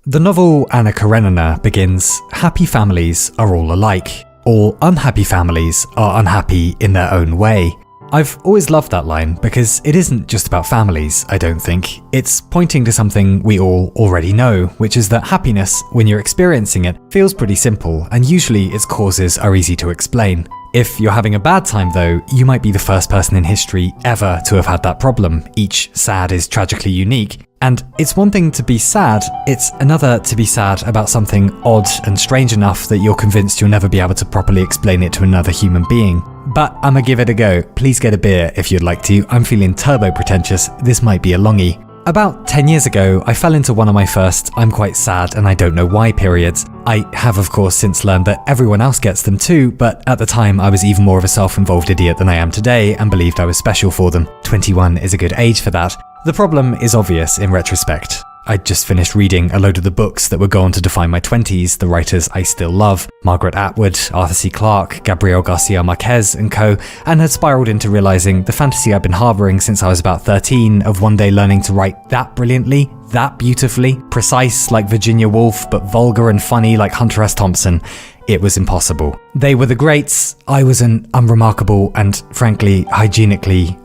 The novel Anna Karenina begins, "Happy families are all alike. All unhappy families are unhappy in their own way." I've always loved that line because it isn't just about families, I don't think. It's pointing to something we all already know, which is that happiness, when you're experiencing it, feels pretty simple, and usually its causes are easy to explain. If you're having a bad time though, you might be the first person in history ever to have had that problem. Each sad is tragically unique. And it's one thing to be sad, it's another to be sad about something odd and strange enough that you're convinced you'll never be able to properly explain it to another human being. But I'ma give it a go. Please get a beer if you'd like to. I'm feeling turbo pretentious. This might be a longie. About 10 years ago, I fell into one of my first "I'm quite sad and I don't know why" periods. I have of course since learned that everyone else gets them too, but at the time I was even more of a self-involved idiot than I am today and believed I was special for them. 21 is a good age for that. The problem is obvious in retrospect. I'd just finished reading a load of the books that would go on to define my 20s, the writers I still love, Margaret Atwood, Arthur C. Clarke, Gabriel Garcia Marquez and co, and had spiraled into realizing the fantasy I'd been harboring since I was about 13 of one day learning to write that brilliantly, that beautifully, precise like Virginia Woolf, but vulgar and funny like Hunter S. Thompson. It was impossible. They were the greats, I was an unremarkable and, frankly, hygienically,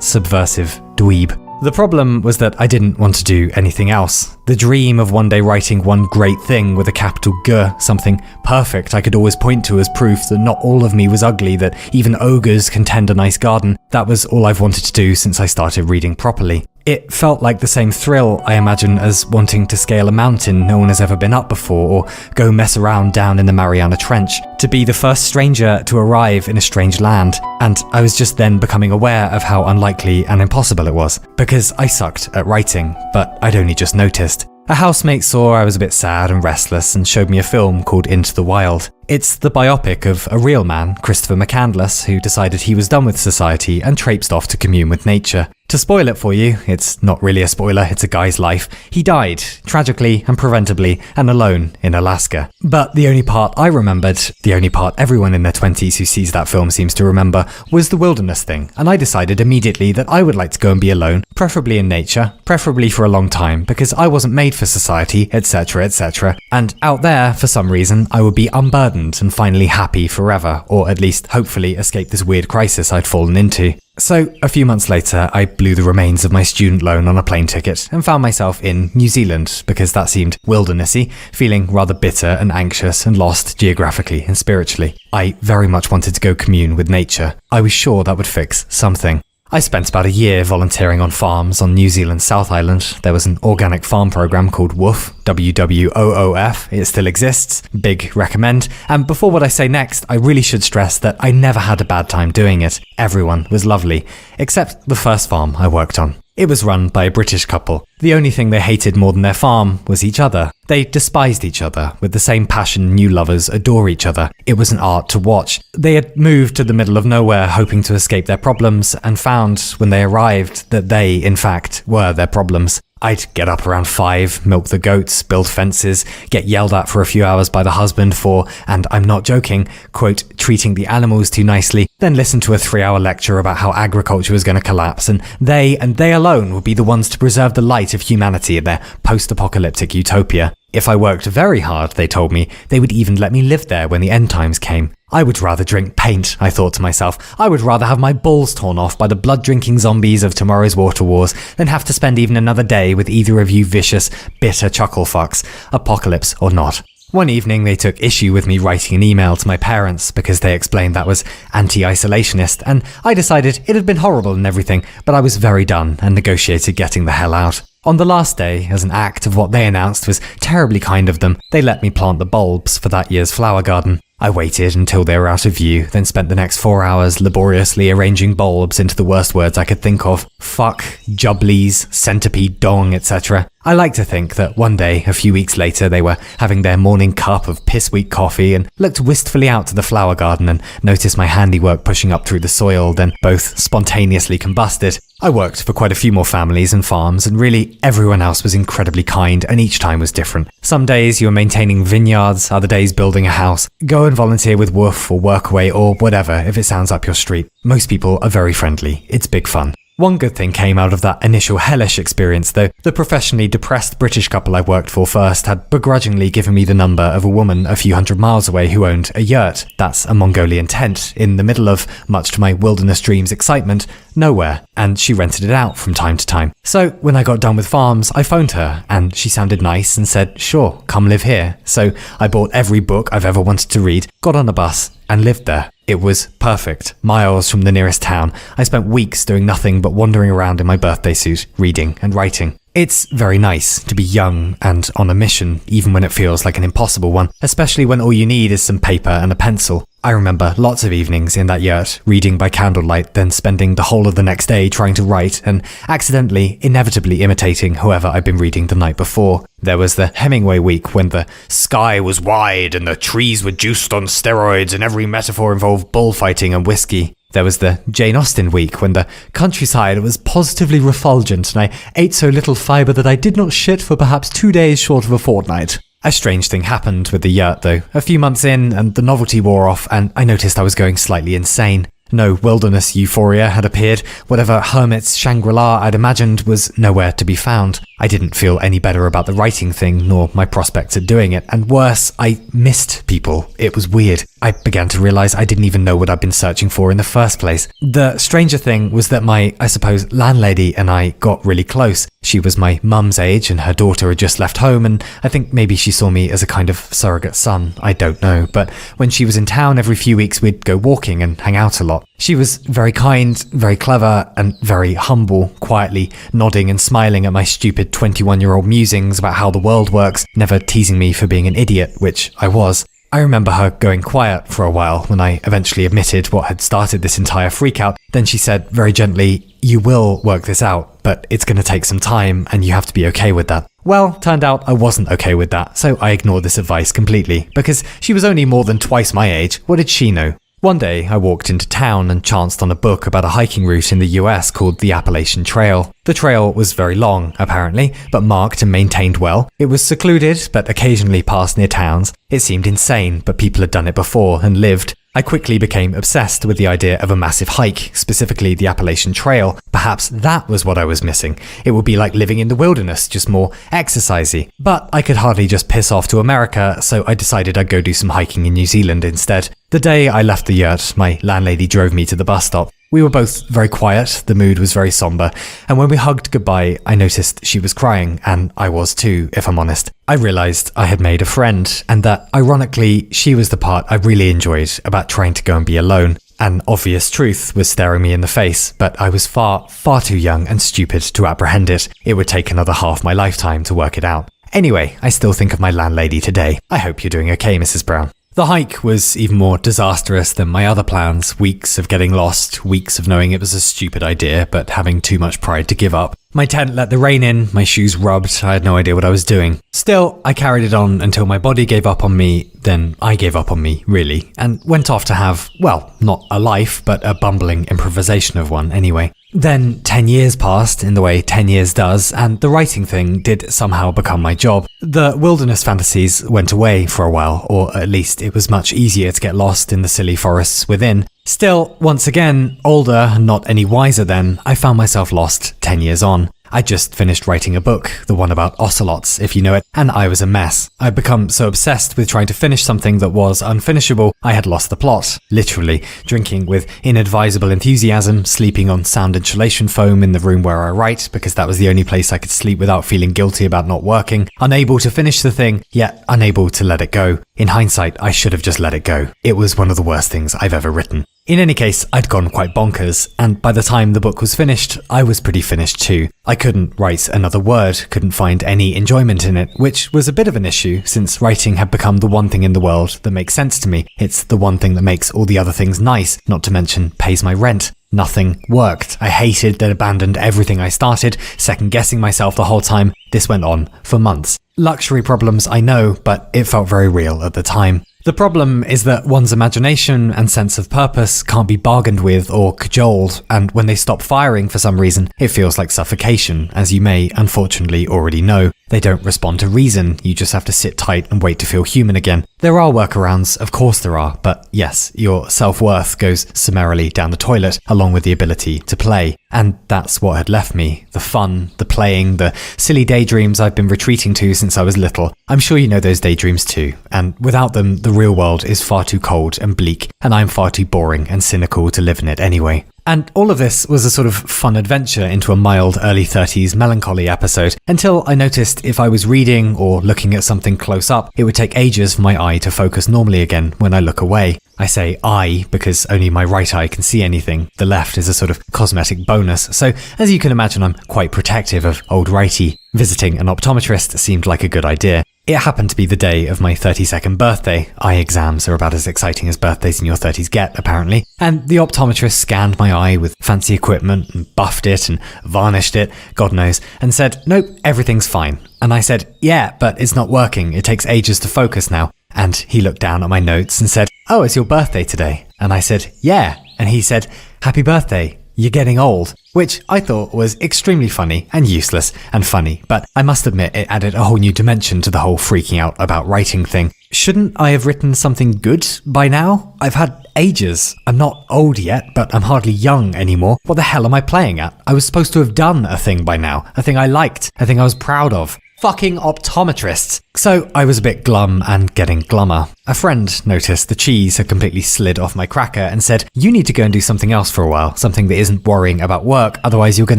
subversive dweeb. The problem was that I didn't want to do anything else. The dream of one day writing one great thing with a capital G, something perfect I could always point to as proof that not all of me was ugly, that even ogres can tend a nice garden, that was all I've wanted to do since I started reading properly. It felt like the same thrill, I imagine, as wanting to scale a mountain no one has ever been up before, or go mess around down in the Mariana Trench, to be the first stranger to arrive in a strange land. And I was just then becoming aware of how unlikely and impossible it was, because I sucked at writing, but I'd only just noticed. A housemate saw I was a bit sad and restless and showed me a film called Into the Wild. It's the biopic of a real man, Christopher McCandless, who decided he was done with society and traipsed off to commune with nature. To spoil it for you, it's not really a spoiler, it's a guy's life. He died, tragically and preventably, and alone in Alaska. But the only part I remembered, the only part everyone in their 20s who sees that film seems to remember, was the wilderness thing, and I decided immediately that I would like to go and be alone, preferably in nature, preferably for a long time, because I wasn't made for society, etc, etc. And out there, for some reason, I would be unburdened and finally happy forever, or at least hopefully escape this weird crisis I'd fallen into. So, a few months later, I blew the remains of my student loan on a plane ticket and found myself in New Zealand because that seemed wildernessy, feeling rather bitter and anxious and lost geographically and spiritually. I very much wanted to go commune with nature. I was sure that would fix something. I spent about a year volunteering on farms on New Zealand's South Island. There was an organic farm program called WWOOF, WWOOF. It still exists. Big recommend. And before what I say next, I really should stress that I never had a bad time doing it. Everyone was lovely, except the first farm I worked on. It was run by a British couple. The only thing they hated more than their farm was each other. They despised each other with the same passion new lovers adore each other. It was an art to watch. They had moved to the middle of nowhere hoping to escape their problems and found when they arrived that they, in fact, were their problems. I'd get up around 5, milk the goats, build fences, get yelled at for a few hours by the husband for, and I'm not joking, quote, treating the animals too nicely, then listen to a 3-hour lecture about how agriculture was going to collapse, and they alone would be the ones to preserve the light of humanity in their post-apocalyptic utopia. If I worked very hard, they told me, they would even let me live there when the end times came. I would rather drink paint, I thought to myself. I would rather have my balls torn off by the blood-drinking zombies of tomorrow's water wars than have to spend even another day with either of you vicious, bitter chuckle fucks, apocalypse or not. One evening they took issue with me writing an email to my parents because they explained that was anti-isolationist, and I decided it had been horrible and everything, but I was very done and negotiated getting the hell out. On the last day, as an act of what they announced was terribly kind of them, they let me plant the bulbs for that year's flower garden. I waited until they were out of view, then spent the next 4 hours laboriously arranging bulbs into the worst words I could think of. Fuck, jubblies, centipede dong, etc. I like to think that one day, a few weeks later, they were having their morning cup of piss-weak coffee and looked wistfully out to the flower garden and noticed my handiwork pushing up through the soil, then both spontaneously combusted. I worked for quite a few more families and farms, and really everyone else was incredibly kind, and each time was different. Some days you were maintaining vineyards, other days building a house. Go and volunteer with WWOOF or Workaway or whatever if it sounds up your street. Most people are very friendly. It's big fun. One good thing came out of that initial hellish experience, though. The professionally depressed British couple I worked for first had begrudgingly given me the number of a woman a few hundred miles away who owned a yurt. That's a Mongolian tent, in the middle of, much to my wilderness dreams excitement, nowhere, and she rented it out from time to time. So when I got done with farms, I phoned her, and she sounded nice and said, sure, come live here. So I bought every book I've ever wanted to read, got on a bus, and lived there. It was perfect. Miles from the nearest town. I spent weeks doing nothing but wandering around in my birthday suit, reading and writing. It's very nice to be young and on a mission, even when it feels like an impossible one, especially when all you need is some paper and a pencil. I remember lots of evenings in that yurt, reading by candlelight, then spending the whole of the next day trying to write and accidentally, inevitably imitating whoever I'd been reading the night before. There was the Hemingway week when the sky was wide and the trees were juiced on steroids and every metaphor involved bullfighting and whiskey. There was the Jane Austen week when the countryside was positively refulgent and I ate so little fibre that I did not shit for perhaps 2 days short of a fortnight. A strange thing happened with the yurt though. A few months in and the novelty wore off and I noticed I was going slightly insane. No wilderness euphoria had appeared. Whatever hermit's Shangri-La I'd imagined was nowhere to be found. I didn't feel any better about the writing thing, nor my prospects at doing it, and worse, I missed people. It was weird. I began to realise I didn't even know what I'd been searching for in the first place. The stranger thing was that my, I suppose, landlady and I got really close. She was my mum's age and her daughter had just left home, and I think maybe she saw me as a kind of surrogate son. I don't know, but when she was in town every few weeks we'd go walking and hang out a lot. She was very kind, very clever, and very humble, quietly nodding and smiling at my stupid 21-year-old musings about how the world works, never teasing me for being an idiot, which I was. I remember her going quiet for a while when I eventually admitted what had started this entire freakout. Then she said very gently, "You will work this out, but it's going to take some time and you have to be okay with that." Well, turned out I wasn't okay with that, so I ignored this advice completely, because she was only more than twice my age. What did she know? One day, I walked into town and chanced on a book about a hiking route in the US called the Appalachian Trail. The trail was very long, apparently, but marked and maintained well. It was secluded, but occasionally passed near towns. It seemed insane, but people had done it before and lived. I quickly became obsessed with the idea of a massive hike, specifically the Appalachian Trail. Perhaps that was what I was missing. It would be like living in the wilderness, just more exercisey. But I could hardly just piss off to America, so I decided I'd go do some hiking in New Zealand instead. The day I left the yurt, my landlady drove me to the bus stop. We were both very quiet, the mood was very somber, and when we hugged goodbye, I noticed she was crying, and I was too, if I'm honest. I realised I had made a friend, and that, ironically, she was the part I really enjoyed about trying to go and be alone. An obvious truth was staring me in the face, but I was far, far too young and stupid to apprehend it. It would take another half my lifetime to work it out. Anyway, I still think of my landlady today. I hope you're doing okay, Mrs. Brown. The hike was even more disastrous than my other plans. Weeks of getting lost, weeks of knowing it was a stupid idea, but having too much pride to give up. My tent let the rain in, my shoes rubbed, I had no idea what I was doing. Still, I carried it on until my body gave up on me, then I gave up on me, really, and went off to have, well, not a life, but a bumbling improvisation of one anyway. Then 10 years passed in the way 10 years does, and the writing thing did somehow become my job. The wilderness fantasies went away for a while, or at least it was much easier to get lost in the silly forests within. Still, once again, older and not any wiser then, I found myself lost 10 years on. I just finished writing a book, the one about ocelots, if you know it, and I was a mess. I'd become so obsessed with trying to finish something that was unfinishable, I had lost the plot. Literally, drinking with inadvisable enthusiasm, sleeping on sound insulation foam in the room where I write, because that was the only place I could sleep without feeling guilty about not working, unable to finish the thing, yet unable to let it go. In hindsight, I should have just let it go. It was one of the worst things I've ever written. In any case, I'd gone quite bonkers, and by the time the book was finished, I was pretty finished too. I couldn't write another word, couldn't find any enjoyment in it, which was a bit of an issue since writing had become the one thing in the world that makes sense to me. It's the one thing that makes all the other things nice, not to mention pays my rent. Nothing worked. I hated and abandoned everything I started, second-guessing myself the whole time. This went on for months. Luxury problems, I know, but it felt very real at the time. The problem is that one's imagination and sense of purpose can't be bargained with or cajoled, and when they stop firing for some reason, it feels like suffocation, as you may unfortunately already know. They don't respond to reason, you just have to sit tight and wait to feel human again. There are workarounds, of course there are, but yes, your self-worth goes summarily down the toilet along with the ability to play. And that's what had left me. The fun, the playing, the silly daydreams I've been retreating to since I was little. I'm sure you know those daydreams too, and without them, the real world is far too cold and bleak, and I'm far too boring and cynical to live in it anyway. And all of this was a sort of fun adventure into a mild early 30s melancholy episode, until I noticed if I was reading or looking at something close up, it would take ages for my eye to focus normally again when I look away. I say eye because only my right eye can see anything. The left is a sort of cosmetic bonus. So as you can imagine, I'm quite protective of old righty. Visiting an optometrist seemed like a good idea. It happened to be the day of my 32nd birthday. Eye exams are about as exciting as birthdays in your 30s get, apparently. And the optometrist scanned my eye with fancy equipment and buffed it and varnished it, God knows, and said, nope, everything's fine. And I said, yeah, but it's not working. It takes ages to focus now. And he looked down at my notes and said, oh, it's your birthday today. And I said, yeah. And he said, happy birthday. You're getting old. Which I thought was extremely funny and useless and funny, but I must admit it added a whole new dimension to the whole freaking out about writing thing. Shouldn't I have written something good by now? I've had ages. I'm not old yet, but I'm hardly young anymore. What the hell am I playing at? I was supposed to have done a thing by now, a thing I liked, a thing I was proud of. Fucking optometrists. So I was a bit glum and getting glummer. A friend noticed the cheese had completely slid off my cracker and said, you need to go and do something else for a while, something that isn't worrying about work, otherwise you're going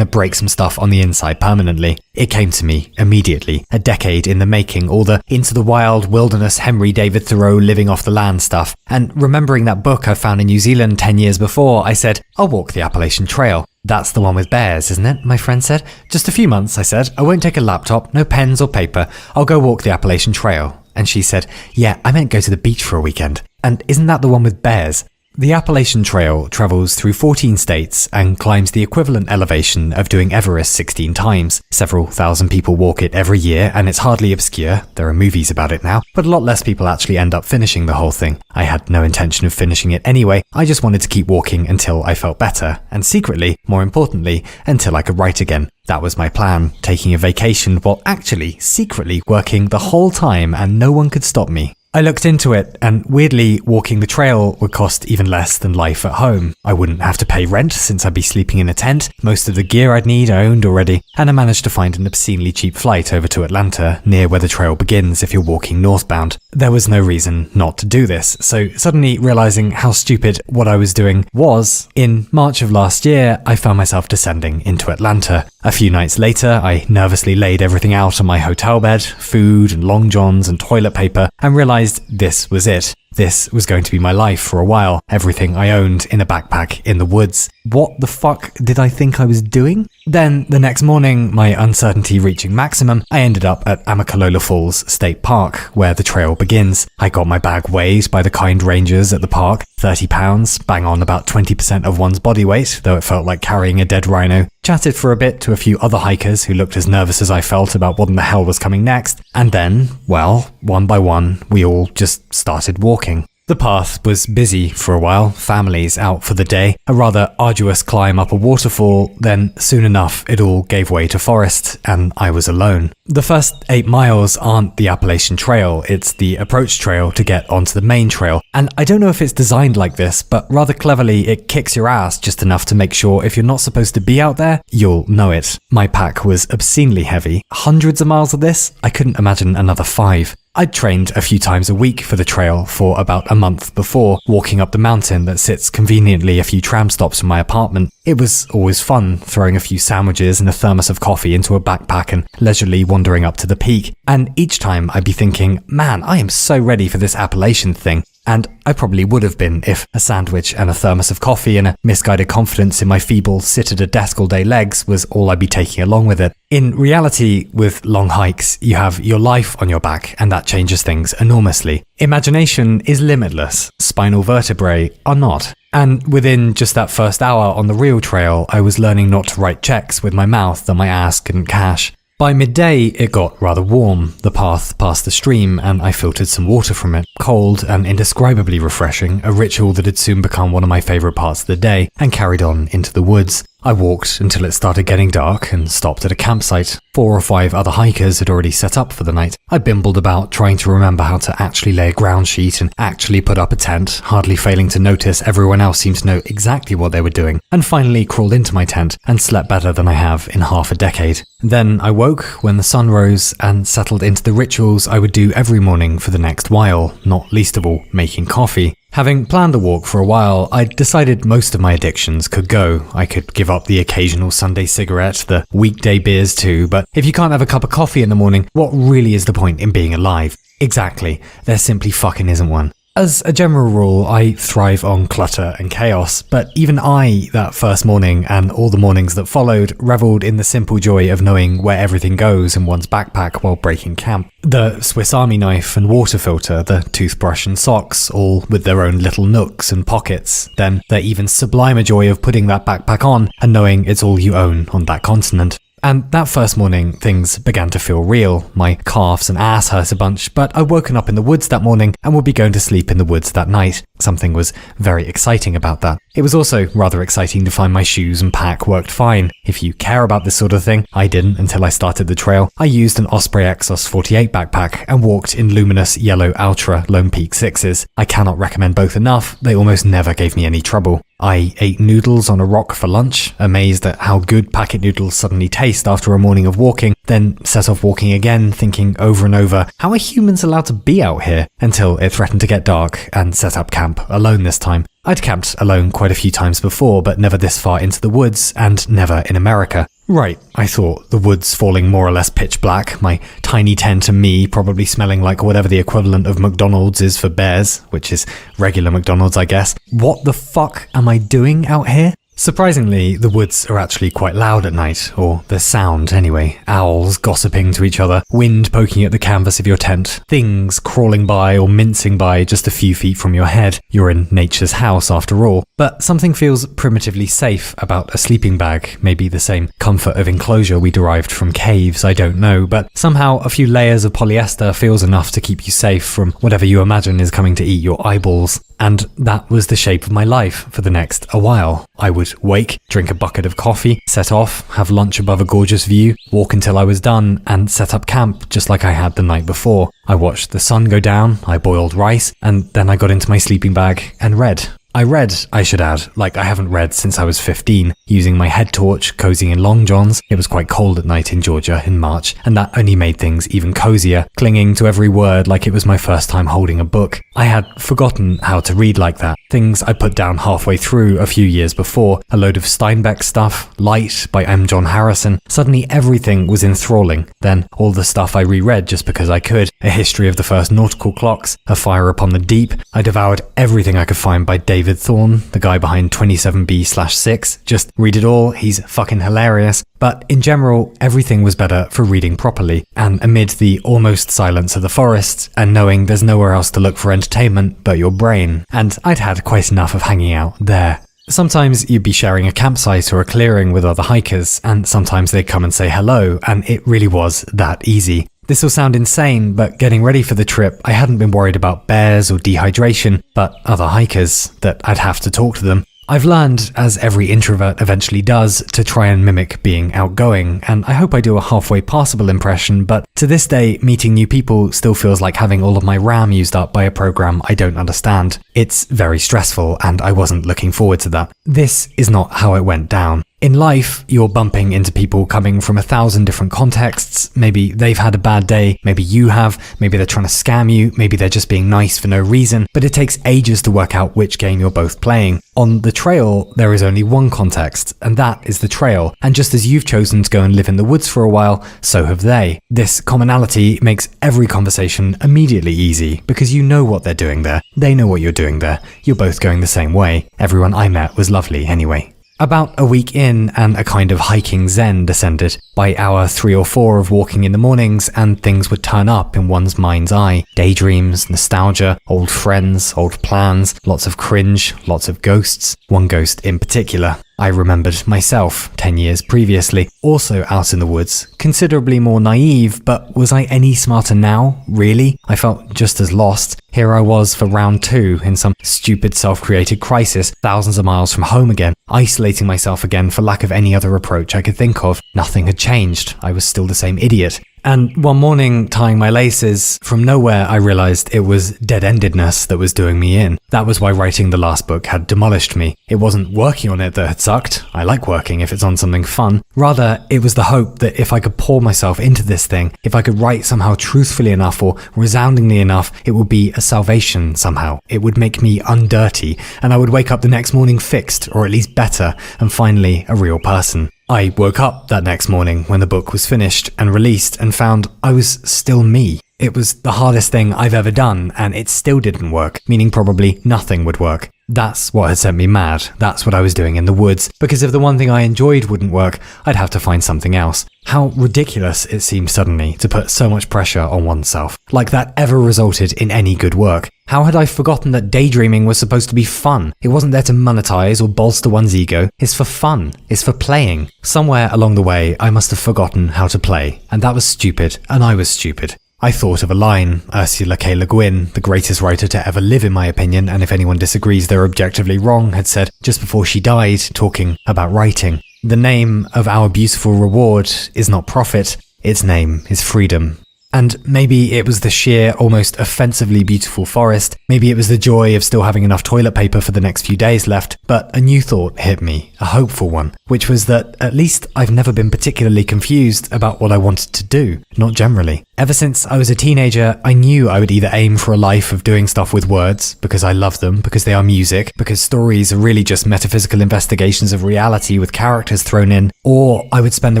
to break some stuff on the inside permanently. It came to me immediately, a decade in the making, all the into the wild wilderness Henry David Thoreau living off the land stuff. And remembering that book I found in New Zealand 10 years before, I said, I'll walk the Appalachian Trail. That's the one with bears, isn't it? My friend said. Just a few months, I said. I won't take a laptop, no pens or paper. I'll go walk the Appalachian Trail. And she said, yeah, I meant go to the beach for a weekend. And isn't that the one with bears? The Appalachian Trail travels through 14 states and climbs the equivalent elevation of doing Everest 16 times. Several thousand people walk it every year, and it's hardly obscure. There are movies about it now, but a lot less people actually end up finishing the whole thing. I had no intention of finishing it anyway. I just wanted to keep walking until I felt better, and secretly, more importantly, until I could write again. That was my plan, taking a vacation while actually secretly working the whole time and no one could stop me. I looked into it, and weirdly, walking the trail would cost even less than life at home. I wouldn't have to pay rent since I'd be sleeping in a tent. Most of the gear I'd need I owned already, and I managed to find an obscenely cheap flight over to Atlanta, near where the trail begins if you're walking northbound. There was no reason not to do this, so suddenly realizing how stupid what I was doing was, in March of last year, I found myself descending into Atlanta. A few nights later, I nervously laid everything out on my hotel bed, food and long johns and toilet paper, and realized this was it. This was going to be my life for a while. Everything I owned in a backpack in the woods. What the fuck did I think I was doing? Then, the next morning, my uncertainty reaching maximum, I ended up at Amicalola Falls State Park, where the trail begins. I got my bag weighed by the kind rangers at the park, 30 pounds, bang on about 20% of one's body weight, though it felt like carrying a dead rhino. Chatted for a bit to a few other hikers who looked as nervous as I felt about what in the hell was coming next, and then, well, one by one, we all just started walking. The path was busy for a while, families out for the day, a rather arduous climb up a waterfall, then soon enough it all gave way to forest, and I was alone. The first 8 miles aren't the Appalachian Trail, it's the approach trail to get onto the main trail, and I don't know if it's designed like this, but rather cleverly it kicks your ass just enough to make sure if you're not supposed to be out there, you'll know it. My pack was obscenely heavy, hundreds of miles of this, I couldn't imagine another 5. I'd trained a few times a week for the trail for about a month before, walking up the mountain that sits conveniently a few tram stops from my apartment. It was always fun, throwing a few sandwiches and a thermos of coffee into a backpack and leisurely wandering up to the peak. And each time I'd be thinking, man, I am so ready for this Appalachian thing. And I probably would have been if a sandwich and a thermos of coffee and a misguided confidence in my feeble sit-at-a-desk-all-day legs was all I'd be taking along with it. In reality, with long hikes, you have your life on your back, and that changes things enormously. Imagination is limitless. Spinal vertebrae are not. And within just that first hour on the real trail, I was learning not to write checks with my mouth that my ass couldn't cash. By midday, it got rather warm. The path passed the stream, and I filtered some water from it. Cold and indescribably refreshing, a ritual that had soon become one of my favourite parts of the day, and carried on into the woods. I walked until it started getting dark and stopped at a campsite. 4 or 5 other hikers had already set up for the night. I bimbled about trying to remember how to actually lay a ground sheet and actually put up a tent, hardly failing to notice everyone else seemed to know exactly what they were doing, and finally crawled into my tent and slept better than I have in half a decade. Then I woke when the sun rose and settled into the rituals I would do every morning for the next while, not least of all making coffee. Having planned the walk for a while, I'd decided most of my addictions could go. I could give up the occasional Sunday cigarette, the weekday beers too, but if you can't have a cup of coffee in the morning, what really is the point in being alive? Exactly, there simply fucking isn't one. As a general rule, I thrive on clutter and chaos, but even I, that first morning and all the mornings that followed, revelled in the simple joy of knowing where everything goes in one's backpack while breaking camp. The Swiss Army knife and water filter, the toothbrush and socks, all with their own little nooks and pockets. Then the even sublimer joy of putting that backpack on and knowing it's all you own on that continent. And that first morning, things began to feel real. My calves and ass hurt a bunch, but I'd woken up in the woods that morning and would be going to sleep in the woods that night. Something was very exciting about that. It was also rather exciting to find my shoes and pack worked fine. If you care about this sort of thing, I didn't until I started the trail. I used an Osprey Exos 48 backpack and walked in luminous yellow Ultra Lone Peak 6s. I cannot recommend both enough. They almost never gave me any trouble. I ate noodles on a rock for lunch, amazed at how good packet noodles suddenly taste after a morning of walking, then set off walking again, thinking over and over, how are humans allowed to be out here? Until it threatened to get dark and set up camp, alone this time. I'd camped alone quite a few times before, but never this far into the woods, and never in America. Right, I thought, the woods falling more or less pitch black, my tiny tent and me probably smelling like whatever the equivalent of McDonald's is for bears, which is regular McDonald's, I guess. What the fuck am I doing out here? Surprisingly, the woods are actually quite loud at night, or the sound anyway. Owls gossiping to each other, wind poking at the canvas of your tent, things crawling by or mincing by just a few feet from your head. You're in nature's house after all. But something feels primitively safe about a sleeping bag, maybe the same comfort of enclosure we derived from caves, I don't know, but somehow a few layers of polyester feels enough to keep you safe from whatever you imagine is coming to eat your eyeballs. And that was the shape of my life for the next a while. I would wake, drink a bucket of coffee, set off, have lunch above a gorgeous view, walk until I was done, and set up camp just like I had the night before. I watched the sun go down, I boiled rice, and then I got into my sleeping bag and read. I read, I should add, like I haven't read since I was 15, using my head torch, cozying in long johns. It was quite cold at night in Georgia in March, and that only made things even cozier, clinging to every word like it was my first time holding a book. I had forgotten how to read like that. Things I put down halfway through a few years before, a load of Steinbeck stuff, Light by M. John Harrison. Suddenly everything was enthralling. Then all the stuff I reread just because I could, a history of the first nautical clocks, A Fire Upon the Deep. I devoured everything I could find by David Thorne, the guy behind 27B/6. Just read it all, he's fucking hilarious. But in general, everything was better for reading properly, and amid the almost silence of the forest, and knowing there's nowhere else to look for entertainment but your brain. And I'd had quite enough of hanging out there. Sometimes you'd be sharing a campsite or a clearing with other hikers, and sometimes they'd come and say hello, and it really was that easy. This will sound insane, but getting ready for the trip, I hadn't been worried about bears or dehydration, but other hikers, that I'd have to talk to them. I've learned, as every introvert eventually does, to try and mimic being outgoing, and I hope I do a halfway passable impression, but to this day, meeting new people still feels like having all of my RAM used up by a program I don't understand. It's very stressful, and I wasn't looking forward to that. This is not how it went down. In life, you're bumping into people coming from 1,000 different contexts. Maybe they've had a bad day, maybe you have, maybe they're trying to scam you, maybe they're just being nice for no reason, but it takes ages to work out which game you're both playing. On the trail, there is only one context, and that is the trail. And just as you've chosen to go and live in the woods for a while, so have they. This commonality makes every conversation immediately easy, because you know what they're doing there. They know what you're doing there. You're both going the same way. Everyone I met was lovely anyway. About a week in, and a kind of hiking zen descended. By hour 3 or 4 of walking in the mornings, and things would turn up in one's mind's eye. Daydreams, nostalgia, old friends, old plans, lots of cringe, lots of ghosts. One ghost in particular. I remembered myself 10 years previously, also out in the woods, considerably more naive, but was I any smarter now? Really? I felt just as lost. Here I was for round 2 in some stupid self-created crisis, thousands of miles from home again, isolating myself again for lack of any other approach I could think of. Nothing had changed. I was still the same idiot. And one morning, tying my laces, from nowhere I realized it was dead-endedness that was doing me in. That was why writing the last book had demolished me. It wasn't working on it that had sucked. I like working if it's on something fun. Rather, it was the hope that if I could pour myself into this thing, if I could write somehow truthfully enough or resoundingly enough, it would be a salvation somehow. It would make me undirty, and I would wake up the next morning fixed, or at least better, and finally a real person. I woke up that next morning when the book was finished and released and found I was still me. It was the hardest thing I've ever done, and it still didn't work, meaning probably nothing would work. That's what had sent me mad. That's what I was doing in the woods, because if the one thing I enjoyed wouldn't work, I'd have to find something else. How ridiculous it seemed suddenly to put so much pressure on oneself, like that ever resulted in any good work. How had I forgotten that daydreaming was supposed to be fun? It wasn't there to monetize or bolster one's ego. It's for fun. It's for playing. Somewhere along the way, I must have forgotten how to play, and that was stupid, and I was stupid. I thought of a line. Ursula K. Le Guin, the greatest writer to ever live in my opinion, and if anyone disagrees they're objectively wrong, had said just before she died, talking about writing. The name of our beautiful reward is not profit, its name is freedom. And maybe it was the sheer, almost offensively beautiful forest, maybe it was the joy of still having enough toilet paper for the next few days left, but a new thought hit me, a hopeful one, which was that at least I've never been particularly confused about what I wanted to do, not generally. Ever since I was a teenager, I knew I would either aim for a life of doing stuff with words, because I love them, because they are music, because stories are really just metaphysical investigations of reality with characters thrown in, or I would spend the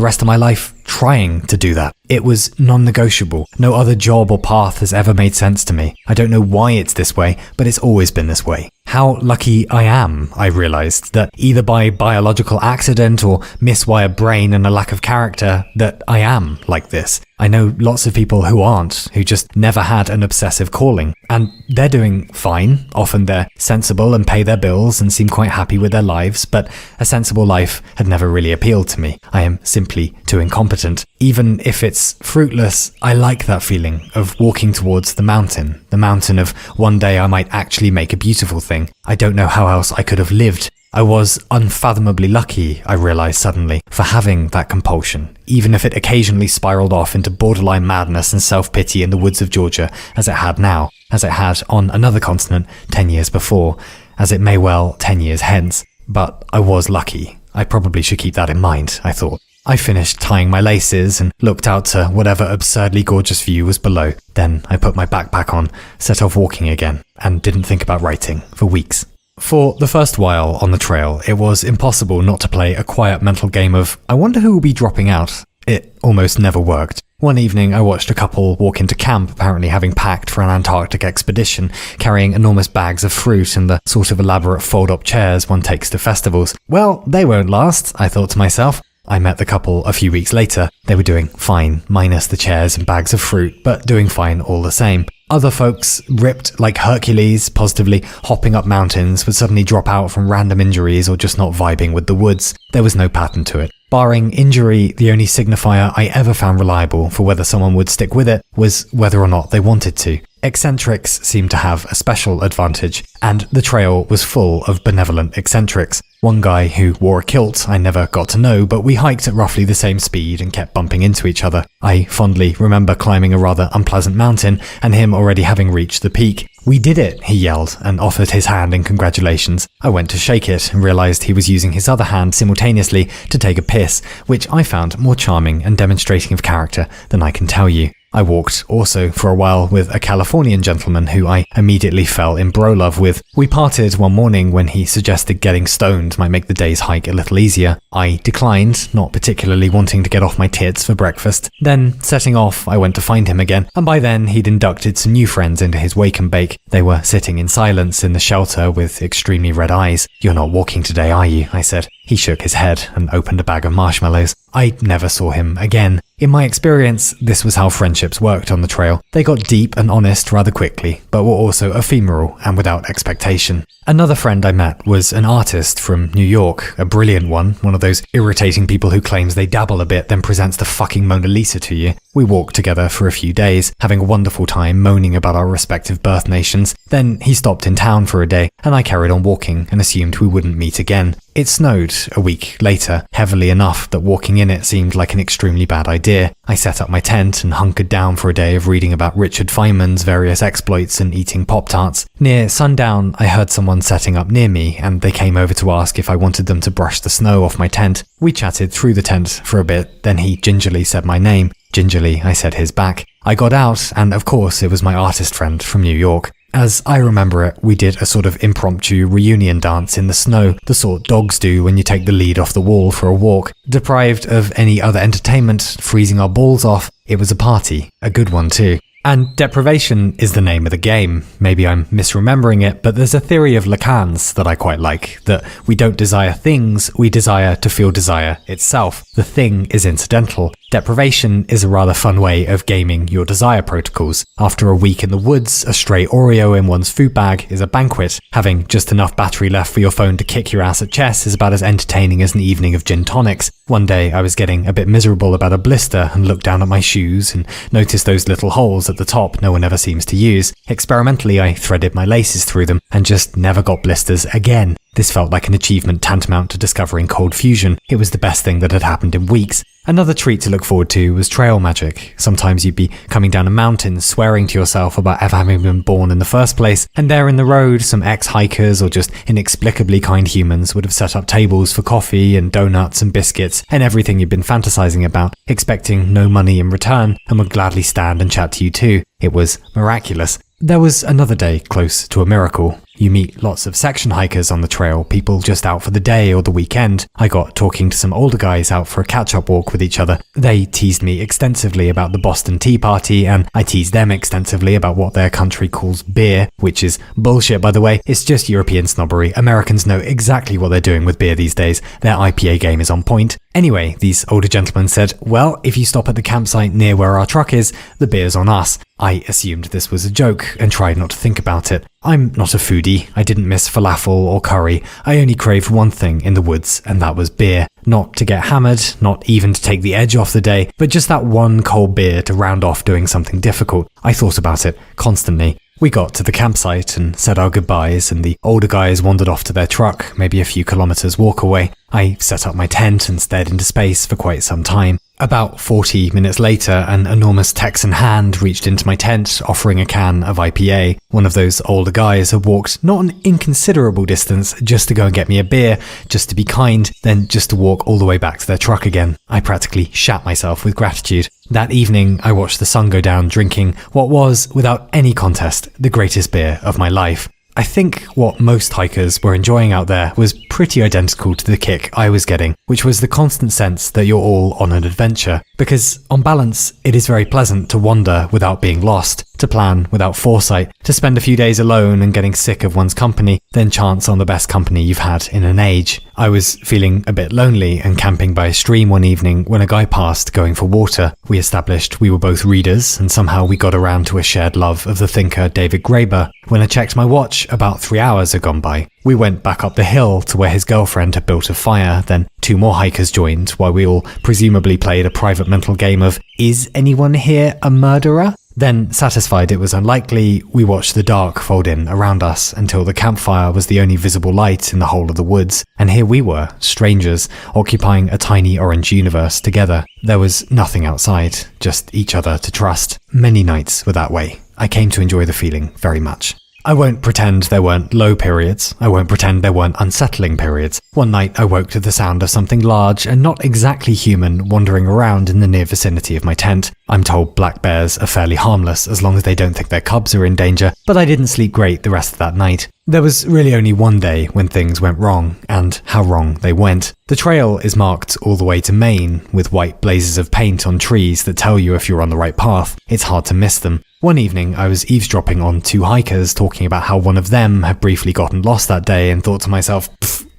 rest of my life trying to do that. It was non-negotiable. No other job or path has ever made sense to me. I don't know why it's this way, but it's always been this way. How lucky I am, I realized, that either by biological accident or miswired brain and a lack of character, that I am like this. I know lots of people who aren't, who just never had an obsessive calling. And they're doing fine. Often they're sensible and pay their bills and seem quite happy with their lives, but a sensible life had never really appealed to me. I am simply too incompetent. Even if it's fruitless, I like that feeling of walking towards the mountain of one day I might actually make a beautiful thing. I don't know how else I could have lived. I was unfathomably lucky, I realized suddenly, for having that compulsion, even if it occasionally spiraled off into borderline madness and self-pity in the woods of Georgia, as it had now, as it had on another continent 10 years before, as it may well 10 years hence. But I was lucky. I probably should keep that in mind, I thought. I finished tying my laces and looked out to whatever absurdly gorgeous view was below. Then I put my backpack on, set off walking again, and didn't think about writing for weeks. For the first while on the trail, it was impossible not to play a quiet mental game of, I wonder who will be dropping out. It almost never worked. One evening, I watched a couple walk into camp, apparently having packed for an Antarctic expedition, carrying enormous bags of fruit and the sort of elaborate fold-up chairs one takes to festivals. Well, they won't last, I thought to myself. I met the couple a few weeks later. They were doing fine, minus the chairs and bags of fruit, but doing fine all the same. Other folks, ripped like Hercules, positively hopping up mountains, would suddenly drop out from random injuries or just not vibing with the woods. There was no pattern to it. Barring injury, the only signifier I ever found reliable for whether someone would stick with it was whether or not they wanted to. Eccentrics seemed to have a special advantage, and the trail was full of benevolent eccentrics. One guy who wore a kilt I never got to know, but we hiked at roughly the same speed and kept bumping into each other. I fondly remember climbing a rather unpleasant mountain and him already having reached the peak. "We did it," he yelled and offered his hand in congratulations. I went to shake it and realized he was using his other hand simultaneously to take a piss, which I found more charming and demonstrating of character than I can tell you. I walked also for a while with a Californian gentleman who I immediately fell in bro-love with. We parted one morning when he suggested getting stoned might make the day's hike a little easier. I declined, not particularly wanting to get off my tits for breakfast. Then, setting off, I went to find him again, and by then he'd inducted some new friends into his wake and bake. They were sitting in silence in the shelter with extremely red eyes. "You're not walking today, are you?" I said. He shook his head and opened a bag of marshmallows. I never saw him again. In my experience, this was how friendships worked on the trail. They got deep and honest rather quickly, but were also ephemeral and without expectation. Another friend I met was an artist from New York, a brilliant one of those irritating people who claims they dabble a bit then presents the fucking Mona Lisa to you. We walked together for a few days, having a wonderful time moaning about our respective birth nations. Then he stopped in town for a day, and I carried on walking and assumed we wouldn't meet again. It snowed a week later, heavily enough that walking in it seemed like an extremely bad idea. I set up my tent and hunkered down for a day of reading about Richard Feynman's various exploits and eating Pop-Tarts. Near sundown, I heard someone setting up near me, and they came over to ask if I wanted them to brush the snow off my tent. We chatted through the tent for a bit, then he gingerly said my name. Gingerly, I said his back. I got out, and of course it was my artist friend from New York. As I remember it, we did a sort of impromptu reunion dance in the snow, the sort dogs do when you take the lead off the wall for a walk. Deprived of any other entertainment, freezing our balls off, it was a party, a good one too. And deprivation is the name of the game. Maybe I'm misremembering it, but there's a theory of Lacan's that I quite like, that we don't desire things, we desire to feel desire itself. The thing is incidental. Deprivation is a rather fun way of gaming your desire protocols. After a week in the woods, a stray Oreo in one's food bag is a banquet. Having just enough battery left for your phone to kick your ass at chess is about as entertaining as an evening of gin tonics. One day I was getting a bit miserable about a blister and looked down at my shoes and noticed those little holes at the top no one ever seems to use. Experimentally, I threaded my laces through them and just never got blisters again. This felt like an achievement tantamount to discovering cold fusion. It was the best thing that had happened in weeks. Another treat to look forward to was trail magic. Sometimes you'd be coming down a mountain swearing to yourself about ever having been born in the first place, and there in the road, some ex-hikers or just inexplicably kind humans would have set up tables for coffee and donuts and biscuits and everything you'd been fantasizing about, expecting no money in return, and would gladly stand and chat to you too. It was miraculous. There was another day close to a miracle. You meet lots of section hikers on the trail, people just out for the day or the weekend. I got talking to some older guys out for a catch-up walk with each other. They teased me extensively about the Boston Tea Party, and I teased them extensively about what their country calls beer, which is bullshit, by the way. It's just European snobbery. Americans know exactly what they're doing with beer these days. Their IPA game is on point. Anyway, these older gentlemen said, well, if you stop at the campsite near where our truck is, the beer's on us. I assumed this was a joke and tried not to think about it. I'm not a foodie. I didn't miss falafel or curry. I only craved one thing in the woods, and that was beer. Not to get hammered, not even to take the edge off the day, but just that one cold beer to round off doing something difficult. I thought about it constantly. We got to the campsite and said our goodbyes, and the older guys wandered off to their truck, maybe a few kilometers walk away. I set up my tent and stared into space for quite some time. About 40 minutes later, an enormous Texan hand reached into my tent, offering a can of IPA. One of those older guys had walked not an inconsiderable distance just to go and get me a beer, just to be kind, then just to walk all the way back to their truck again. I practically shat myself with gratitude. That evening, I watched the sun go down drinking what was, without any contest, the greatest beer of my life. I think what most hikers were enjoying out there was pretty identical to the kick I was getting, which was the constant sense that you're all on an adventure. Because, on balance, it is very pleasant to wander without being lost, to plan without foresight, to spend a few days alone and getting sick of one's company, then chance on the best company you've had in an age. I was feeling a bit lonely and camping by a stream one evening when a guy passed going for water. We established we were both readers, and somehow we got around to a shared love of the thinker David Graeber. When I checked my watch, about 3 hours had gone by. We went back up the hill to where his girlfriend had built a fire, then 2 more hikers joined while we all presumably played a private mental game of, is anyone here a murderer? Then, satisfied it was unlikely, we watched the dark fold in around us until the campfire was the only visible light in the whole of the woods. And here we were, strangers, occupying a tiny orange universe together. There was nothing outside, just each other to trust. Many nights were that way. I came to enjoy the feeling very much. I won't pretend there weren't low periods. I won't pretend there weren't unsettling periods. One night I woke to the sound of something large and not exactly human wandering around in the near vicinity of my tent. I'm told black bears are fairly harmless as long as they don't think their cubs are in danger, but I didn't sleep great the rest of that night. There was really only one day when things went wrong, and how wrong they went. The trail is marked all the way to Maine, with white blazes of paint on trees that tell you if you're on the right path. It's hard to miss them. One evening, I was eavesdropping on 2 hikers talking about how one of them had briefly gotten lost that day and thought to myself,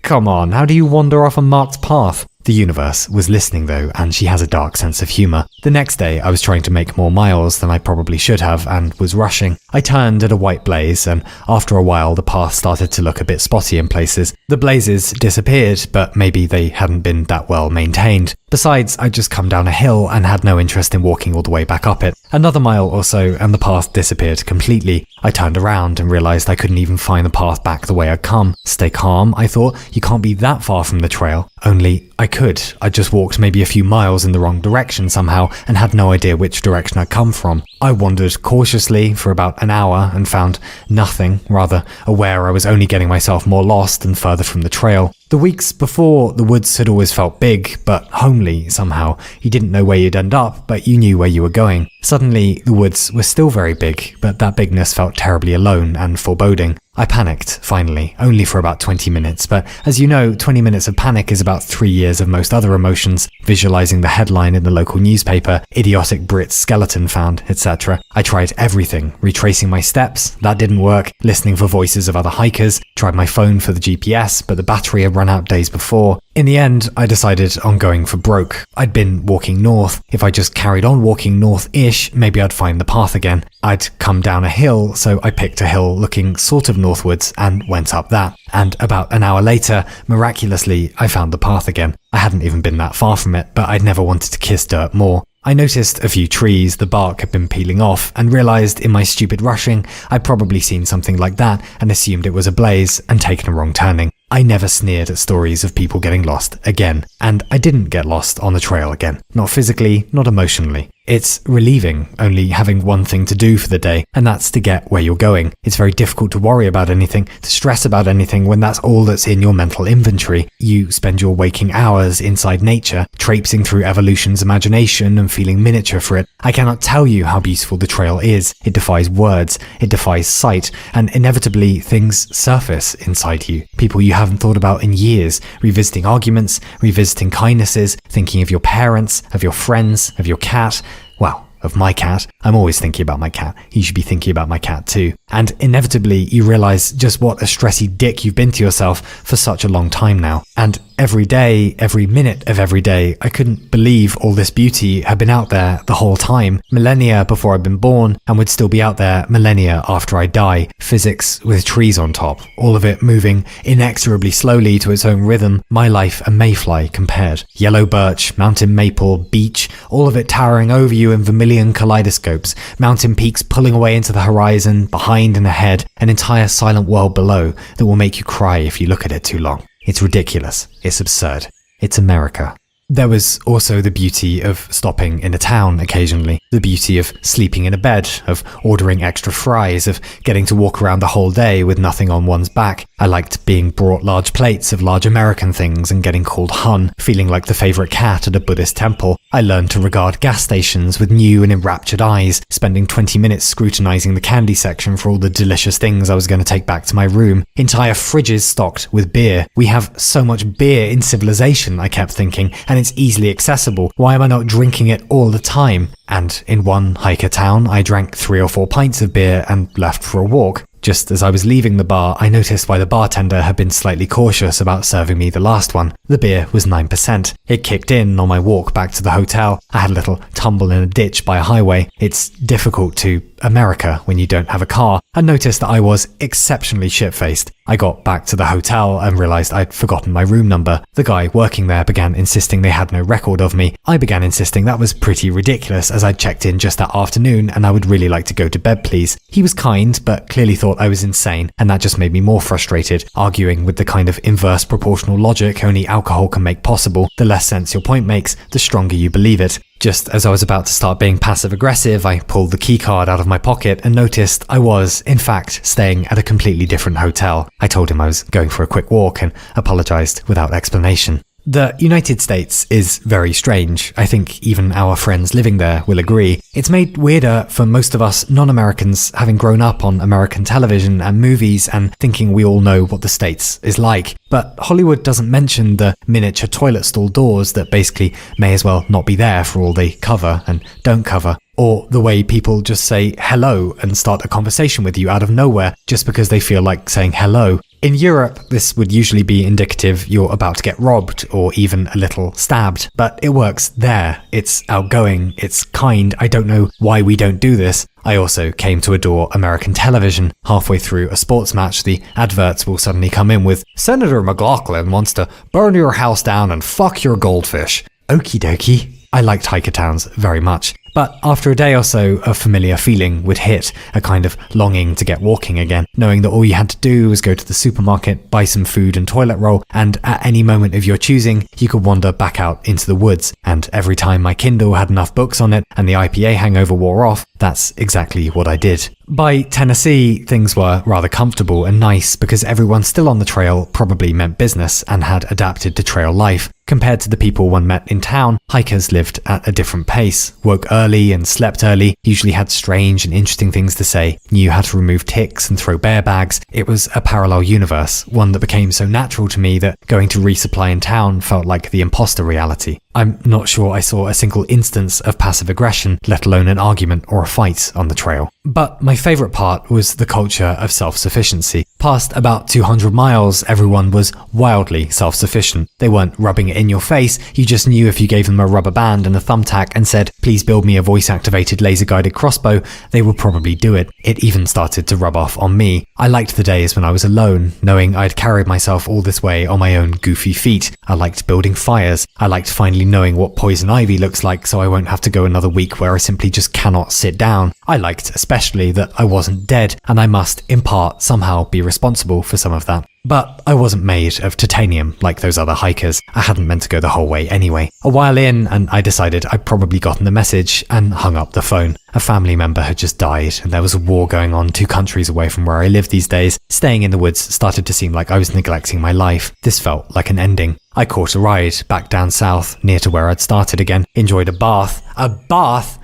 come on, how do you wander off a marked path? The universe was listening though, and she has a dark sense of humour. The next day, I was trying to make more miles than I probably should have and was rushing. I turned at a white blaze, and after a while the path started to look a bit spotty in places. The blazes disappeared, but maybe they hadn't been that well maintained. Besides, I'd just come down a hill and had no interest in walking all the way back up it. Another mile or so and the path disappeared completely. I turned around and realised I couldn't even find the path back the way I'd come. Stay calm, I thought. You can't be that far from the trail. Only I could. I just walked maybe a few miles in the wrong direction somehow and had no idea which direction I'd come from. I wandered cautiously for about an hour and found nothing, rather aware I was only getting myself more lost and further from the trail. The weeks before, the woods had always felt big, but homely somehow. You didn't know where you'd end up, but you knew where you were going. Suddenly, the woods were still very big, but that bigness felt terribly alone and foreboding. I panicked, finally, only for about 20 minutes, but as you know, 20 minutes of panic is about 3 years of most other emotions, visualizing the headline in the local newspaper, idiotic Brit skeleton found, etc. I tried everything, retracing my steps, that didn't work, listening for voices of other hikers, tried my phone for the GPS, but the battery had run out days before. In the end, I decided on going for broke. I'd been walking north. If I just carried on walking north-ish, maybe I'd find the path again. I'd come down a hill, so I picked a hill looking sort of northwards and went up that. And about an hour later, miraculously, I found the path again. I hadn't even been that far from it, but I'd never wanted to kiss dirt more. I noticed a few trees, the bark had been peeling off, and realised in my stupid rushing, I'd probably seen something like that and assumed it was a blaze and taken a wrong turning. I never sneered at stories of people getting lost again, and I didn't get lost on the trail again. Not physically, not emotionally. It's relieving, only having one thing to do for the day, and that's to get where you're going. It's very difficult to worry about anything, to stress about anything when that's all that's in your mental inventory. You spend your waking hours inside nature, traipsing through evolution's imagination and feeling miniature for it. I cannot tell you how beautiful the trail is. It defies words, it defies sight, and inevitably things surface inside you. People you haven't thought about in years, revisiting arguments, revisiting kindnesses, thinking of your parents, of your friends, of your cat. Well, of my cat. I'm always thinking about my cat. You should be thinking about my cat too. And inevitably, you realise just what a stressy dick you've been to yourself for such a long time now. And every day, every minute of every day, I couldn't believe all this beauty had been out there the whole time. Millennia before I'd been born, and would still be out there millennia after I die. Physics with trees on top. All of it moving inexorably slowly to its own rhythm. My life a mayfly compared. Yellow birch, mountain maple, beech, all of it towering over you in vermilion kaleidoscopes. Mountain peaks pulling away into the horizon, behind and ahead, an entire silent world below that will make you cry if you look at it too long. It's ridiculous. It's absurd. It's America. There was also the beauty of stopping in a town occasionally, the beauty of sleeping in a bed, of ordering extra fries, of getting to walk around the whole day with nothing on one's back. I liked being brought large plates of large American things and getting called Hun, feeling like the favourite cat at a Buddhist temple. I learned to regard gas stations with new and enraptured eyes, spending 20 minutes scrutinising the candy section for all the delicious things I was going to take back to my room. Entire fridges stocked with beer. We have so much beer in civilization, I kept thinking, and it's easily accessible. Why am I not drinking it all the time? And in one hiker town, I drank 3 or 4 pints of beer and left for a walk. Just as I was leaving the bar, I noticed why the bartender had been slightly cautious about serving me the last one. The beer was 9%. It kicked in on my walk back to the hotel. I had a little tumble in a ditch by a highway. It's difficult to America when you don't have a car, and noticed that I was exceptionally shit-faced. I got back to the hotel and realised I'd forgotten my room number. The guy working there began insisting they had no record of me. I began insisting that was pretty ridiculous, as I'd checked in just that afternoon and I would really like to go to bed please. He was kind, but clearly thought I was insane, and that just made me more frustrated, arguing with the kind of inverse proportional logic only alcohol can make possible. The less sense your point makes, the stronger you believe it. Just as I was about to start being passive-aggressive, I pulled the keycard out of my pocket and noticed I was, in fact, staying at a completely different hotel. I told him I was going for a quick walk and apologised without explanation. The United States is very strange. I think even our friends living there will agree. It's made weirder for most of us non-Americans, having grown up on American television and movies and thinking we all know what the States is like. But Hollywood doesn't mention the miniature toilet stall doors that basically may as well not be there for all they cover and don't cover. Or the way people just say hello and start a conversation with you out of nowhere just because they feel like saying hello. In Europe, this would usually be indicative you're about to get robbed or even a little stabbed, but it works there. It's outgoing, it's kind. I don't know why we don't do this. I also came to adore American television. Halfway through a sports match, the adverts will suddenly come in with, Senator McLaughlin wants to burn your house down and fuck your goldfish. Okie dokie. I liked hiker towns very much. But after a day or so, a familiar feeling would hit, a kind of longing to get walking again, knowing that all you had to do was go to the supermarket, buy some food and toilet roll, and at any moment of your choosing, you could wander back out into the woods. And every time my Kindle had enough books on it and the IPA hangover wore off, that's exactly what I did. By Tennessee, things were rather comfortable and nice because everyone still on the trail probably meant business and had adapted to trail life. Compared to the people one met in town, hikers lived at a different pace, woke early and slept early, usually had strange and interesting things to say, knew how to remove ticks and throw bear bags. It was a parallel universe, one that became so natural to me that going to resupply in town felt like the imposter reality. I'm not sure I saw a single instance of passive aggression, let alone an argument or a fight on the trail. But my favourite part was the culture of self-sufficiency. Past about 200 miles, everyone was wildly self-sufficient. They weren't rubbing it in your face, you just knew if you gave them a rubber band and a thumbtack and said, please build me a voice-activated laser-guided crossbow, they would probably do it. It even started to rub off on me. I liked the days when I was alone, knowing I'd carried myself all this way on my own goofy feet. I liked building fires. I liked finally knowing what poison ivy looks like so I won't have to go another week where I simply just cannot sit down. I liked especially that I wasn't dead, and I must, in part, somehow be responsible for some of that. But I wasn't made of titanium like those other hikers. I hadn't meant to go the whole way anyway. A while in, and I decided I'd probably gotten the message and hung up the phone. A family member had just died, and there was a war going on 2 countries away from where I live these days. Staying in the woods started to seem like I was neglecting my life. This felt like an ending. I caught a ride back down south, near to where I'd started again, enjoyed a bath,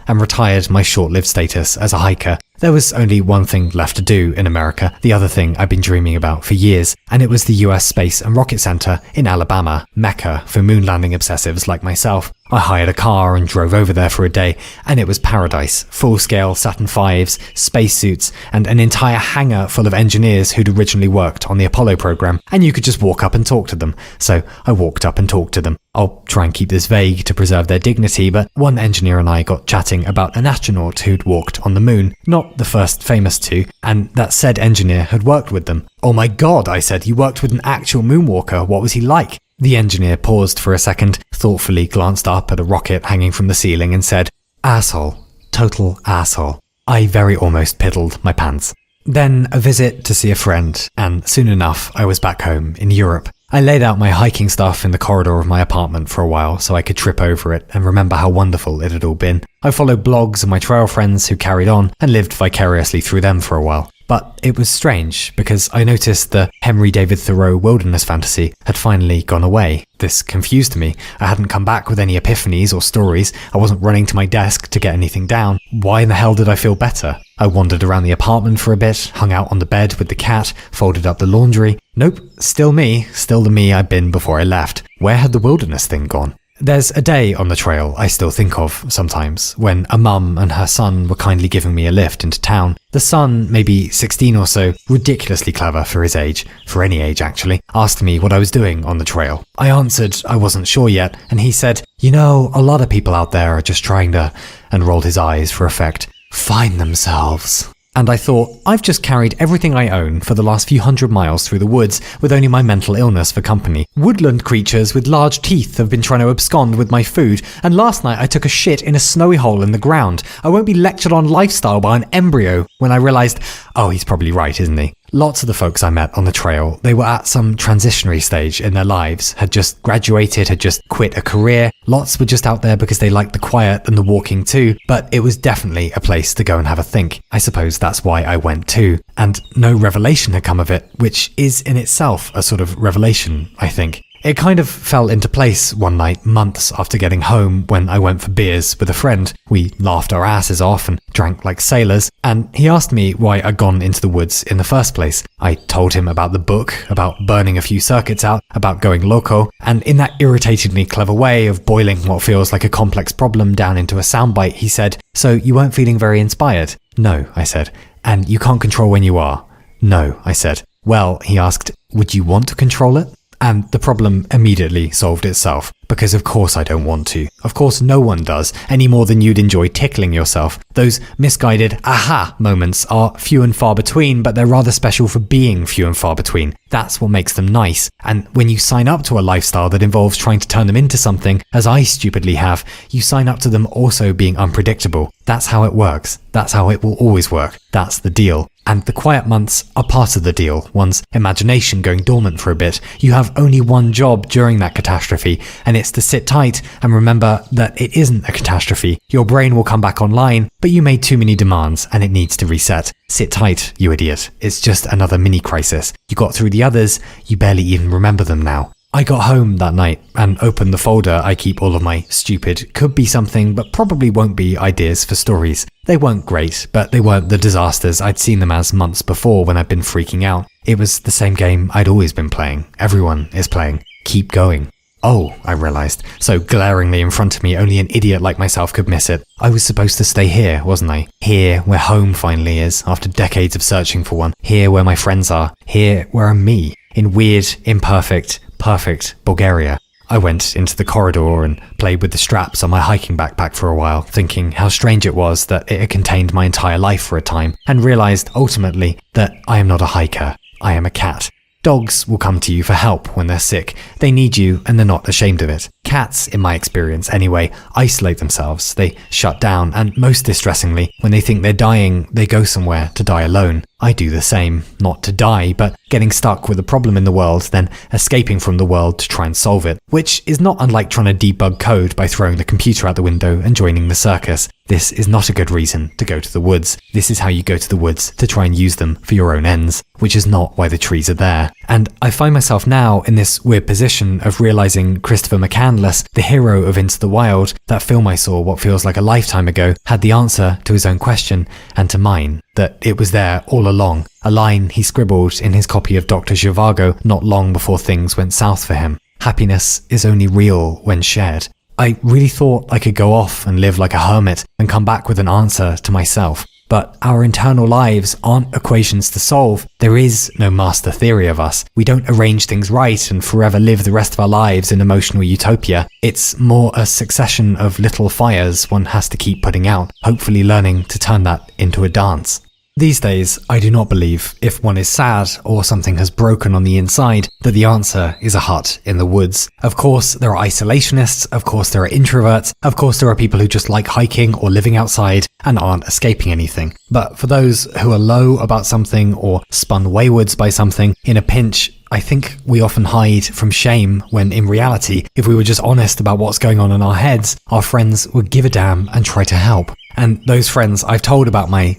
and retired my short-lived status as a hiker. There was only one thing left to do in America, the other thing I'd been dreaming about for years, and it was the US Space and Rocket Center in Alabama, Mecca for moon landing obsessives like myself. I hired a car and drove over there for a day, and it was paradise. Full-scale Saturn V's, spacesuits, and an entire hangar full of engineers who'd originally worked on the Apollo program, and you could just walk up and talk to them. So I walked up and talked to them. I'll try and keep this vague to preserve their dignity, but one engineer and I got chatting about an astronaut who'd walked on the moon, not the first famous to, and that said engineer had worked with them. Oh my god, I said, you worked with an actual moonwalker, what was he like? The engineer paused for a second, thoughtfully glanced up at a rocket hanging from the ceiling and said, asshole, total asshole. I very almost piddled my pants. Then a visit to see a friend, and soon enough I was back home in Europe. I laid out my hiking stuff in the corridor of my apartment for a while so I could trip over it and remember how wonderful it had all been. I followed blogs of my trail friends who carried on and lived vicariously through them for a while. But it was strange because I noticed the Henry David Thoreau wilderness fantasy had finally gone away. This confused me. I hadn't come back with any epiphanies or stories. I wasn't running to my desk to get anything down. Why in the hell did I feel better? I wandered around the apartment for a bit, hung out on the bed with the cat, folded up the laundry. Nope, still me, still the me I'd been before I left. Where had the wilderness thing gone? There's a day on the trail I still think of sometimes, when a mum and her son were kindly giving me a lift into town. The son, maybe 16 or so, ridiculously clever for his age, for any age actually, asked me what I was doing on the trail. I answered I wasn't sure yet, and he said, you know, a lot of people out there are just trying to, and rolled his eyes for effect, find themselves. And I thought, I've just carried everything I own for the last few hundred miles through the woods with only my mental illness for company. Woodland creatures with large teeth have been trying to abscond with my food, and last night I took a shit in a snowy hole in the ground. I won't be lectured on lifestyle by an embryo when I realised, oh, he's probably right, isn't he? Lots of the folks I met on the trail, they were at some transitionary stage in their lives, had just graduated, had just quit a career. Lots were just out there because they liked the quiet and the walking too, but it was definitely a place to go and have a think. I suppose that's why I went too. And no revelation had come of it, which is in itself a sort of revelation, I think. It kind of fell into place one night, months after getting home, when I went for beers with a friend. We laughed our asses off and drank like sailors, and he asked me why I'd gone into the woods in the first place. I told him about the book, about burning a few circuits out, about going loco, and in that irritatingly clever way of boiling what feels like a complex problem down into a soundbite, he said, so you weren't feeling very inspired? No, I said. And you can't control when you are? No, I said. Well, he asked, would you want to control it? And the problem immediately solved itself, because of course I don't want to. Of course no one does, any more than you'd enjoy tickling yourself. Those misguided aha moments are few and far between, but they're rather special for being few and far between. That's what makes them nice. And when you sign up to a lifestyle that involves trying to turn them into something, as I stupidly have, you sign up to them also being unpredictable. That's how it works. That's how it will always work. That's the deal. And the quiet months are part of the deal. One's imagination going dormant for a bit. You have only one job during that catastrophe, and it's to sit tight and remember that it isn't a catastrophe. Your brain will come back online, but you made too many demands and it needs to reset. Sit tight, you idiot. It's just another mini crisis. You got through the others, you barely even remember them now. I got home that night and opened the folder I keep all of my stupid, could be something but probably won't be ideas for stories. They weren't great, but they weren't the disasters I'd seen them as months before when I'd been freaking out. It was the same game I'd always been playing. Everyone is playing. Keep going. Oh, I realized, so glaringly in front of me only an idiot like myself could miss it. I was supposed to stay here, wasn't I? Here, where home finally is, after decades of searching for one. Here where my friends are. Here where I'm me. In weird, imperfect, perfect Bulgaria. I went into the corridor and played with the straps on my hiking backpack for a while, thinking how strange it was that it had contained my entire life for a time, and realized ultimately that I am not a hiker, I am a cat. Dogs will come to you for help when they're sick. They need you and they're not ashamed of it. Cats, in my experience anyway, isolate themselves. They shut down, and most distressingly, when they think they're dying, they go somewhere to die alone. I do the same, not to die, but getting stuck with a problem in the world, then escaping from the world to try and solve it, which is not unlike trying to debug code by throwing the computer out the window and joining the circus. This is not a good reason to go to the woods. This is how you go to the woods to try and use them for your own ends, which is not why the trees are there. And I find myself now in this weird position of realizing Christopher McCandless, the hero of Into the Wild, that film I saw what feels like a lifetime ago, had the answer to his own question and to mine. That it was there all along, a line he scribbled in his copy of Dr. Zhivago not long before things went south for him. Happiness is only real when shared. I really thought I could go off and live like a hermit and come back with an answer to myself. But our internal lives aren't equations to solve. There is no master theory of us. We don't arrange things right and forever live the rest of our lives in emotional utopia. It's more a succession of little fires one has to keep putting out, hopefully learning to turn that into a dance. These days, I do not believe, if one is sad or something has broken on the inside, that the answer is a hut in the woods. Of course, there are isolationists, of course there are introverts, of course there are people who just like hiking or living outside and aren't escaping anything. But for those who are low about something or spun waywards by something, in a pinch, I think we often hide from shame when in reality, if we were just honest about what's going on in our heads, our friends would give a damn and try to help. And those friends I've told about my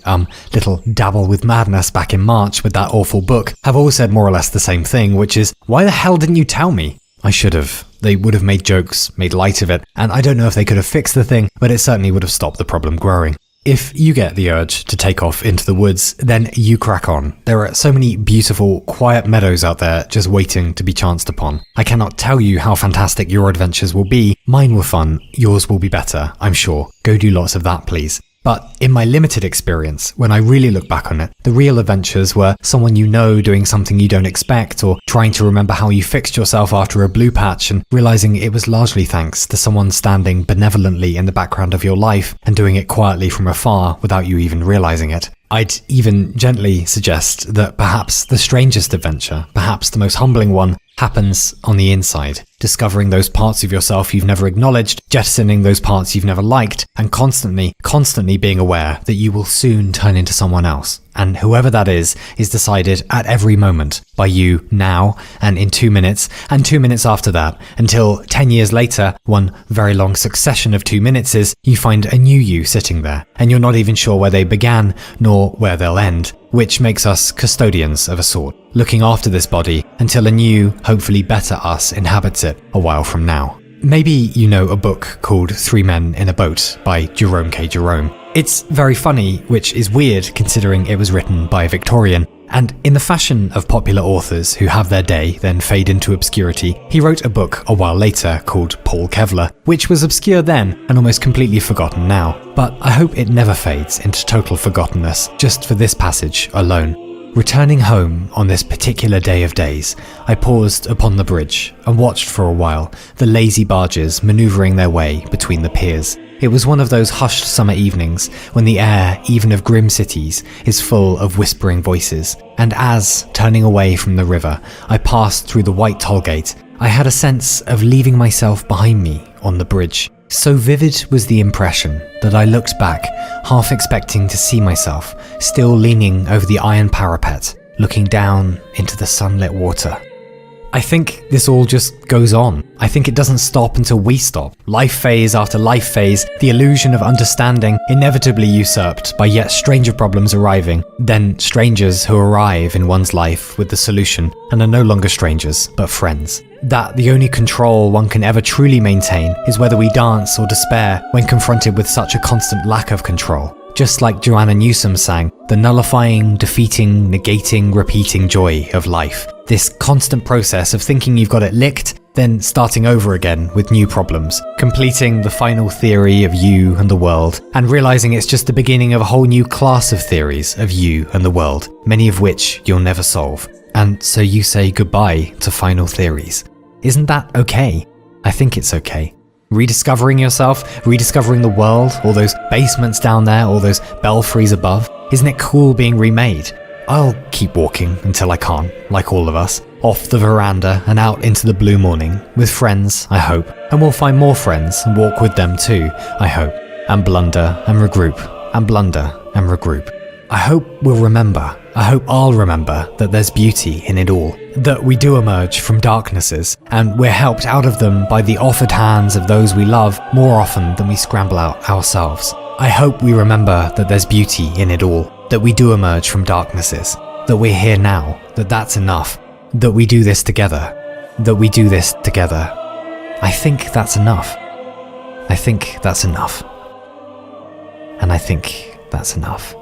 little dabble with madness back in March with that awful book have all said more or less the same thing, which is, why the hell didn't you tell me? I should have. They would have made jokes, made light of it, and I don't know if they could have fixed the thing, but it certainly would have stopped the problem growing. If you get the urge to take off into the woods, then you crack on. There are so many beautiful, quiet meadows out there just waiting to be chanced upon. I cannot tell you how fantastic your adventures will be. Mine were fun. Yours will be better, I'm sure. Go do lots of that, please. But in my limited experience, when I really look back on it, the real adventures were someone you know doing something you don't expect, or trying to remember how you fixed yourself after a blue patch and realizing it was largely thanks to someone standing benevolently in the background of your life and doing it quietly from afar without you even realizing it. I'd even gently suggest that perhaps the strangest adventure, perhaps the most humbling one, happens on the inside. Discovering those parts of yourself you've never acknowledged, jettisoning those parts you've never liked, and constantly being aware that you will soon turn into someone else. And whoever that is decided at every moment by you now and in 2 minutes and 2 minutes after that, until 10 years later, one very long succession of 2 minutes is, you find a new you sitting there, and you're not even sure where they began nor where they'll end, which makes us custodians of a sort, looking after this body until a new, hopefully better us inhabits it a while from now. Maybe you know a book called 3 Men in a Boat by Jerome K. Jerome. It's very funny, which is weird considering it was written by a Victorian, and in the fashion of popular authors who have their day then fade into obscurity, he wrote a book a while later called Paul Kevlar, which was obscure then and almost completely forgotten now. But I hope it never fades into total forgottenness just for this passage alone. Returning home on this particular day of days, I paused upon the bridge and watched for a while the lazy barges manoeuvring their way between the piers. It was one of those hushed summer evenings when the air, even of grim cities, is full of whispering voices, and as, turning away from the river, I passed through the white toll gate, I had a sense of leaving myself behind me on the bridge. So vivid was the impression that I looked back, half expecting to see myself, still leaning over the iron parapet, looking down into the sunlit water. I think this all just goes on. I think it doesn't stop until we stop. Life phase after life phase, the illusion of understanding inevitably usurped by yet stranger problems arriving, then strangers who arrive in one's life with the solution and are no longer strangers, but friends. That the only control one can ever truly maintain is whether we dance or despair when confronted with such a constant lack of control. Just like Joanna Newsom sang, the nullifying, defeating, negating, repeating joy of life. This constant process of thinking you've got it licked, then starting over again with new problems, completing the final theory of you and the world, and realizing it's just the beginning of a whole new class of theories of you and the world, many of which you'll never solve. And so you say goodbye to final theories. Isn't that okay? I think it's okay. Rediscovering yourself, rediscovering the world, all those basements down there, all those belfries above. Isn't it cool being remade? I'll keep walking until I can't, like all of us, off the veranda and out into the blue morning, with friends, I hope, and we'll find more friends and walk with them too, I hope, and blunder and regroup, and blunder and regroup. I hope we'll remember, I hope I'll remember that there's beauty in it all, that we do emerge from darknesses, and we're helped out of them by the offered hands of those we love more often than we scramble out ourselves. I hope we remember that there's beauty in it all, that we do emerge from darknesses, that we're here now, that that's enough, that we do this together, that we do this together. I think that's enough. I think that's enough. And I think that's enough.